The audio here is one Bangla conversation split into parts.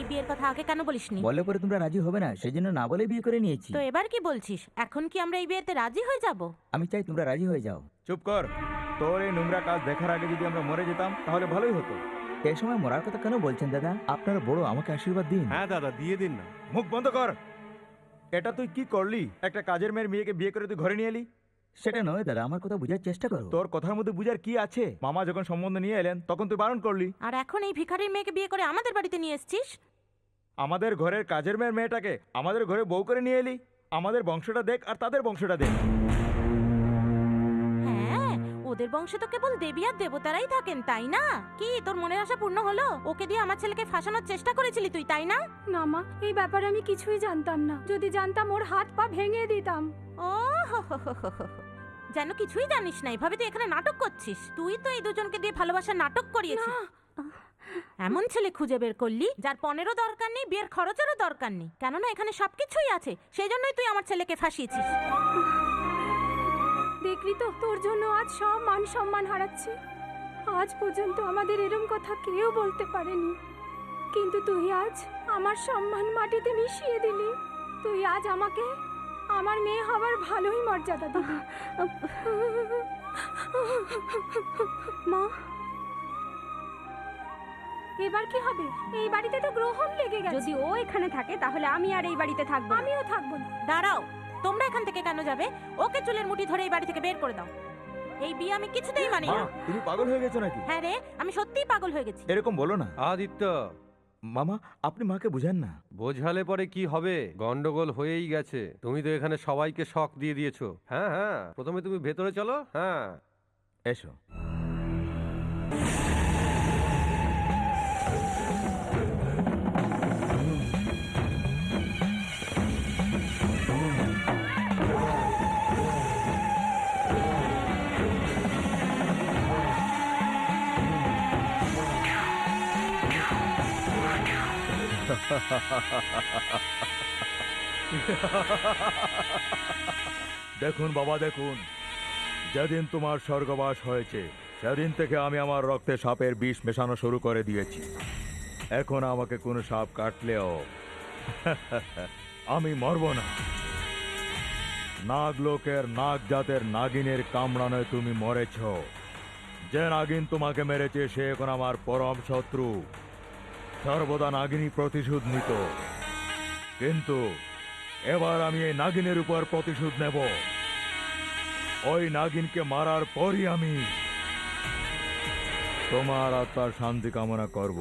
এই বিয়ের কথা আগে কেন বলিসনি? বলে পরে তোমরা রাজি হবে না, সেই জন্য না বলে বিয়ে করে নিয়েছি। তো এবার কি বলছিস? এখন কি আমরা এই বিয়েতে রাজি হয়ে যাব? আমি চাই তোমরা রাজি হয়ে যাও। চুপ কর। তোর এই নোংরা কাজ দেখার আগে যদি আমরা মরে যেতাম তাহলে ভালোই হতো। এই সময় মরার কথা কেন বলছেন দাদা? আপনারা বড়, আমাকে আশীর্বাদ দিন। হ্যাঁ দাদা, দিয়ে দিন না। মুখ বন্ধ কর। এটা তুই কি করলি? একটা কাজের মেয়েকে বিয়ে করে তুই ঘরে নিয়ে এলি। সেটা নয় দাদা, আমার কথা বোঝার চেষ্টা করো। তোর কথার মধ্যে বুঝার কি আছে? মামা যখন সম্বন্ধ নিয়ে এলেন তখন তুই বারণ করলি। আর এখন এই ভিখারির মেয়েকে বিয়ে করে আমাদের বাড়িতে নিয়ে এসেছিস। আমাদের ঘরের কাজের মেয়েটাকে আমাদের ঘরে বউ করে নিয়ে এলি। আমাদের বংশটা দেখ আর তাদের বংশটা দেখ। হ্যাঁ, ওদের বংশে তো কেবল দেবী আর দেবতারাই থাকেন, তাই না? কি তোর মনের আশা পূর্ণ হলো? ওকে দিয়ে আমার ছেলেকে ফাঁসানোর চেষ্টা করেছিলি তুই, তাই না? না মা, এই ব্যাপারে আমি কিছুই জানতাম না। যদি জানতাম ওর হাত পা ভেঙে দিতাম। ও হো হো হো হো হো। যেন কিছুই জানিস না, এভাবে তুই এখানে নাটক করছিস। তুই তো এই দুজনকে দিয়ে ভালোবাসার নাটক করিয়েছিস। এমন ছেলে খুঁজে বের করলি যার 15 দরকার নেই, বিয়ের খরচেরও দরকার নেই। কেননা এখানে সবকিছুই আছে, সেই জন্যই তুই আমার ছেলেকে ফাঁসিয়েছিস। দেখলি তো, তোর জন্য আজ সব মান সম্মান হারাচ্ছি। আজ পর্যন্ত আমাদের এরম কথা কেউ বলতে পারেনি, কিন্তু তুই আজ আমার সম্মান মাটিতে মিশিয়ে দিলি। তুই আজ আমাকে আমার মেয়ে হবার ভালোই মর্যাদা দিলি। মা, এবার কি হবে? এই বাড়িতে তো গ্রহণ লেগে গেছে। যদি ও এখানে থাকে তাহলে আমি আর এই বাড়িতে থাকবো না। আমিও থাকবো না। দাঁড়াও, তোমরা এখান থেকে কেন যাবে? ওকে চুলের মুঠি ধরে এই বাড়ি থেকে বের করে দাও। এই বিয়ে আমি কিছুতেই মানি মা, না। তুমি পাগল হয়ে গেছো নাকি? হ্যাঁ রে, আমি সত্যিই পাগল হয়ে গেছি। এরকম বলো না আদিত্য, মামা, আপনি মাকে বুঝেন না। বোঝালে পরে কি হবে? গন্ডগোল হয়েই গেছে। তুমি তো এখানে সবাইকে শক দিয়ে দিয়েছো। হ্যাঁ হ্যাঁ, প্রথমে তুমি ভেতরে চলো। হ্যাঁ, এসো। দেখুন বাবা, দেখুন, যেদিন তোমার স্বর্গবাস হয়েছে সেদিন থেকে আমি আমার রক্তে সাপের বিষ মেশানো শুরু করে দিয়েছি। এখন আমাকে কোনো সাপ কাটলেও আমি মরব না। নাগলোকের নাগ জাতের নাগিনের কামড়ানোয় তুমি মরেছ। যে নাগিন তোমাকে মেরেছে সে এখন আমার পরম শত্রু। সর্বদা নাগিনী প্রতিশোধ নিত, কিন্তু এবার আমি এই নাগিনের উপর প্রতিশোধ নেব। ওই নাগিনকে মারার পরই আমি তোমার আত্মার শান্তি কামনা করব।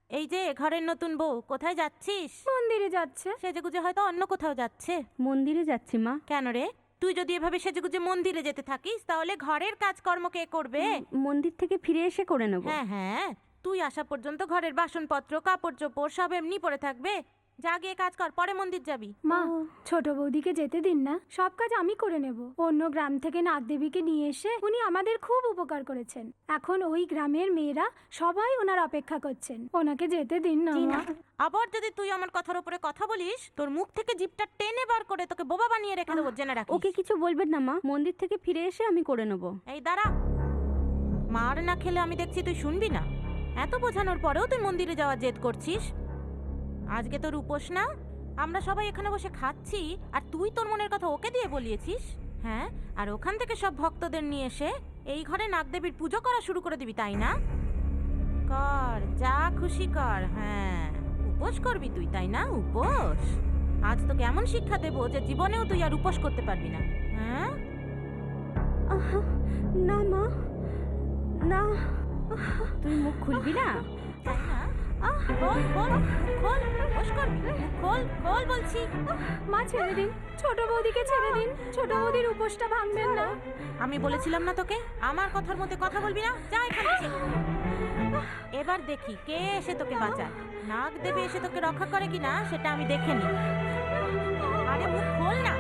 এই যে ঘরের নতুন বউ, কোথায় যাচ্ছিস? মন্দিরে যাচ্ছে। সেজেগুজে হয়তো অন্য কোথাও যাচ্ছে। মন্দিরে যাচ্ছি মা। কেন রে? তুই যদি এভাবে সেজেগুজে মন্দিরে যেতে থাকিস তাহলে ঘরের কাজকর্ম কে করবে? মন্দির থেকে ফিরে এসে করে নেব। হ্যাঁ হ্যাঁ, তুই আসা পর্যন্ত ঘরের বাসনপত্র কাপড় চোপড় সব এমনি পড়ে থাকবে। যা গিয়ে কাজ কর, পরে মন্দির যাবি। মা, ছোট বৌদিকে যেতে দিন না, সব কাজ আমি করে নেব। অন্য গ্রাম থেকে নাগদেবীকে নিয়ে এসে উনি আমাদের খুব উপকার করেছেন। এখন ওই গ্রামের মেয়েরা সবাই ওনার অপেক্ষা করছেন। ওনাকে যেতে দিন না মা। আবার যদি তুই আমার কথার উপরে কথা বলিস, তোর মুখ থেকে জিভটা টেনে বার করে তোকে বোবা বানিয়ে রেখে দেবো, জেনে রাখিস। ওকে কিছু বলবেন না মা, মন্দির থেকে ফিরে এসে আমি করে নেব। এই দাঁড়া, মার না খেলে আমি দেখছি তুই শুনবি না। এত বোঝানোর পরেও তুই মন্দিরে যাওয়ার জেদ করছিস। আজকে তোর উপোস না? আমরা সবাই এখানে বসে খাচ্ছি আর তুই তোর মনের কথা ওকে দিয়ে বলিয়েছিস। হ্যাঁ, আর ওখান থেকে সব ভক্তদের নিয়ে এসে এই ঘরে নাগদেবীর পুজো করা শুরু করে দিবি, তাই না? কর, যা খুশি কর। হ্যাঁ, উপোস করবি তুই, তাই না? উপোস। আজ তোকে এমন শিক্ষা দেবো যে জীবনেও তুই আর উপোস করতে পারবি না। হ্যাঁ, আহা, না মা, না। তুই মুখ খুলবি না? তাই না? খোল খোল খোল, উপোস করবি, খোল খোল বলছি। মা ছেড়ে দিন, ছোট বৌদিকে ছেড়ে দিন। ছোট বৌদির উপোসটা ভাঙবেন না। আমি বলেছিলাম না তোকে, আমার কথার মধ্যে কথা বলবি না। যা এখান থেকে। এবার দেখি কে এসে তোকে বাঁচায়। নাগ দেবী এসে তোকে রক্ষা করে কিনা সেটা আমি দেখে নিই। আরে মুখ খোল না।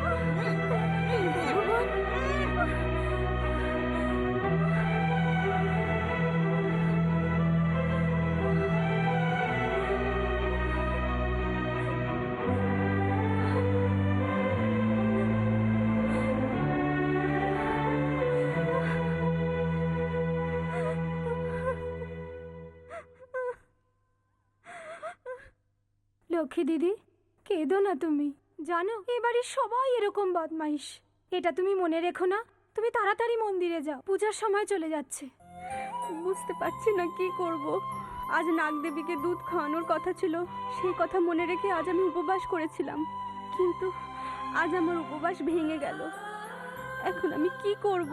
লক্ষ্মী দিদি, কেঁদো না তুমি। জানো এবারে সবাই এরকম বদমাইশ। এটা তুমি মনে রেখো না। তুমি তাড়াতাড়ি মন্দিরে যাও, পূজার সময় চলে যাচ্ছে। বুঝতে পারছি না কি করব। আজ নাগদেবীকে দুধ খাওয়ানোর কথা ছিল, সেই কথা মনে রেখে আজ আমি উপবাস করেছিলাম, কিন্তু আজ আমার উপবাস ভেঙে গেল। এখন আমি কি করব?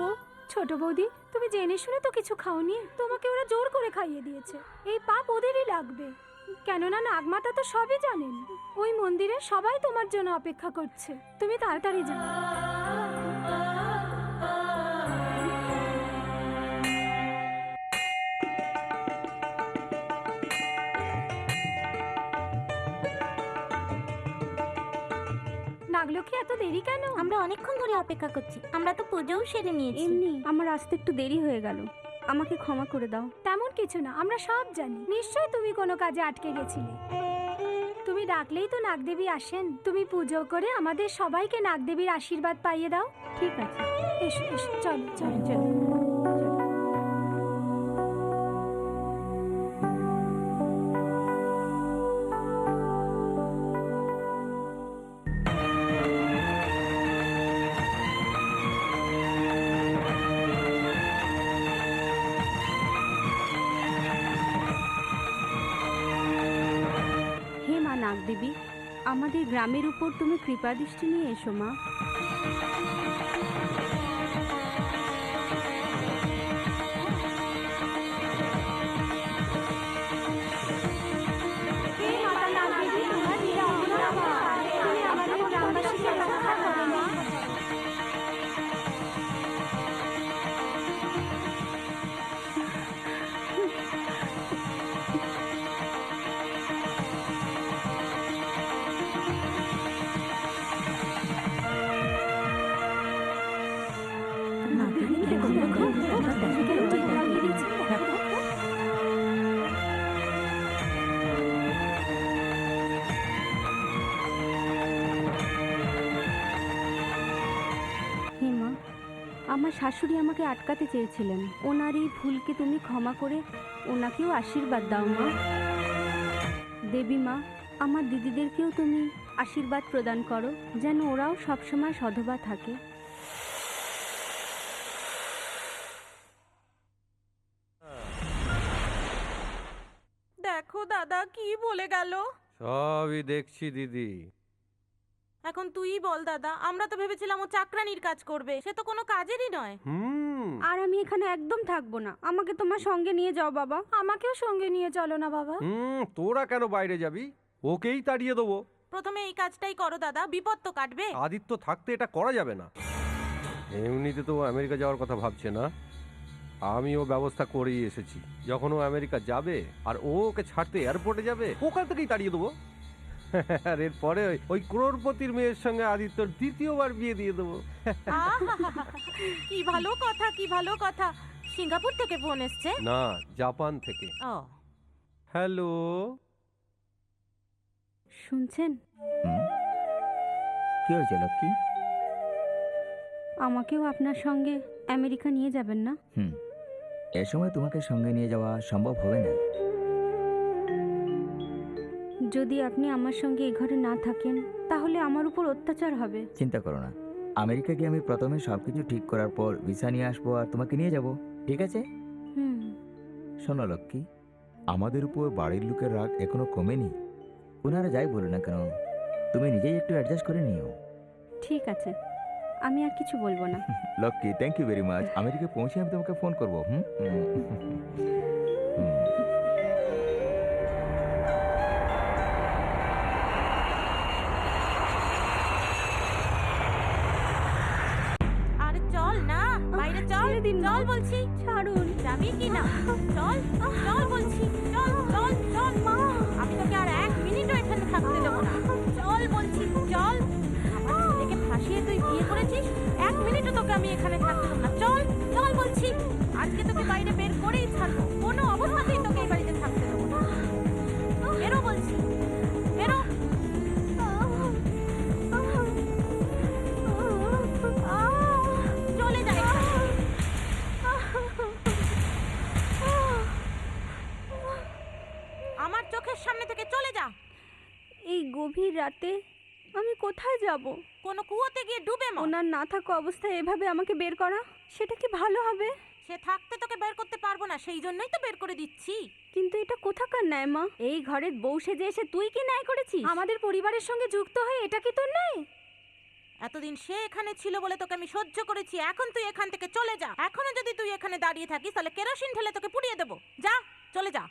ছোট বৌদি, তুমি জেনে শুনে তো কিছু খাওনি। তোমাকে ওরা জোর করে খাইয়ে দিয়েছে। এই পাপ ওদেরই লাগবে, কেননা নাগমাতা তো সবই জানেন। ওই মন্দিরে সবাই তোমার জন্য অপেক্ষা করছে। তুমি তাড়াতাড়ি যাও। নাগলক্ষ্মী, এত দেরি কেন? আমরা অনেকক্ষণ ধরে অপেক্ষা করছি। আমরা তো পুজোও সেরে নিয়েছি। এমনি আমার আসতে একটু দেরি হয়ে গেল, আমাকে ক্ষমা করে দাও। তেমন কিছু না, আমরা সব জানি। নিশ্চয়ই তুমি কোনো কাজে আটকে গেছিলে। তুমি ডাকলেই তো নাগদেবী আসেন। তুমি পুজো করে আমাদের সবাইকে নাগদেবীর আশীর্বাদ পাইয়ে দাও। ঠিক আছে, এসো এসো, চলো চলো চলো। হে মা নাগদেবী, আমাদের গ্রামের উপর তুমি কৃপা দৃষ্টি নিয়ে এসো মা। হে মাতা নাগদেবী, তোমার নিরাময় হয়। তুমি আমাদের গ্রামবাসীকে রক্ষা করো মা। হে মা, আমার শাশুড়ি আমাকে আটকাতে চেয়েছিলেন, ওনার এই ভুলকে তুমি ক্ষমা করে ওনাকেও আশীর্বাদ দাও মা। দেবী মা, আমার দিদিদেরকেও তুমি আশীর্বাদ প্রদান করো, যেন ওরাও সবসময় সধবা থাকে। দেখো দাদা কি বলে গেল। সবই দেখছি দিদি। এখন তুই বল দাদা, আমরা তো ভেবেছিলাম ও চাকরানির কাজ করবে। সে তো কোনো কাজেরই নয়। আর আমি এখানে একদম থাকবো না, আমাকে তোমার সঙ্গে নিয়ে যাও বাবা। আমাকেও সঙ্গে নিয়ে চলো না বাবা। তোরা কেন বাইরে যাবি? ওকেই তাড়িয়ে দেবো। প্রথমে এই কাজটাই করো দাদা, বিপদ তো কাটবে। আদিত্য থাকতে এটা করা যাবে না। এমনিতে তো ও আমেরিকা যাওয়ার কথা ভাবছে না, আমিও ব্যবস্থা করেই এসেছি। যখন ও আমেরিকা যাবে আর ও ওকে ছাড়তে এয়ারপোর্টে যাবে, ওখান থেকেই তাড়িয়ে দেবো। আর এরপরে ওই ক্রোড়পতির মেয়ের সঙ্গে আদিত্যর দ্বিতীয়বার বিয়ে দিয়ে দেবো। আহাহাহা, কি ভালো কথা, কি ভালো কথা। সিঙ্গাপুর থেকে ফোন এসছে? না, জাপান থেকে। ও, হ্যালো। শুনছেন? হুম? কি হয়েছে লক্ষ্মী? আমাকেও আপনার সঙ্গে আমেরিকা নিয়ে যাবেন না? এ সময় তোমাকে সঙ্গে নিয়ে যাওয়া সম্ভব হবে না। যদি আপনি আমার সঙ্গে এ ঘরে না থাকেন তাহলে আমার উপর অত্যাচার হবে। চিন্তা করো না, আমেরিকা গিয়ে আমি প্রথমে সবকিছু ঠিক করার পর ভিসা নিয়ে আসবো আর তোমাকে নিয়ে যাব, ঠিক আছে? হুম। শোনো লক্ষ্মী, আমাদের উপর বাড়ির লোকের রাগ এখনো কমেনি। ওনারা যাই বলো না কেন, তুমি নিজেই একটু অ্যাডজাস্ট করে নিও। ঠিক আছে, আমি আর কিছু বলবো না। Lakshmi, thank you very much. America পৌঁছে আমি তোমাকে ফোন করবো। হুম হুম। আরে চল না, বাইরে চল, ছেড়ে দিন, চল মা। বলছি। ছাড়ুন। যাবি কি না? চল, চল বলছি, চল, চল, চল মা। আমি তোকে আর 1 মিনিটও এখানে থাকতে দেবো না। চল বলছি, চল। আমার ছেলেকে ফাঁসিয়ে তুই বিয়ে করেছিস, 1 মিনিটও তোকে আমি এখানে থাকতে দেবো না। চল, চল বলছি। আজকে তোকে বাইরে বের করেই ছাড়বো, কোনো অবস্থাতেই তোকে এই বাড়িতে থাকতে দেবো না। বেরো বলছি, বেরো। চলে যা এখান থেকে। আমার চোখের সামনে থেকে চলে যা। এই গভীর রাতে আমি কোথায় যাব? কোনো কুয়োতে গিয়ে ডুবে মর। ওনার না থাকা অবস্থায় এভাবে আমাকে বের করা, সেটা কি ভালো হবে? সে থাকতে তোকে বের করতে পারবো না, সেই জন্যই তো বের করে দিচ্ছি। কিন্তু এটা কোথাকার ন্যায় মা? এই ঘরের বউ সেজে এসে তুই কি ন্যায় করেছিস? আমাদের পরিবারের সঙ্গে যুক্ত হয়ে এটা কি তোর ন্যায়? এতদিন সে এখানে ছিল বলে তোকে আমি সহ্য করেছি, এখন তুই এখান থেকে চলে যা। এখনো যদি তুই এখানে দাঁড়িয়ে থাকিস তাহলে কেরোসিন ঢেলে তোকে পুড়িয়ে দেবো। যা, চলে যা।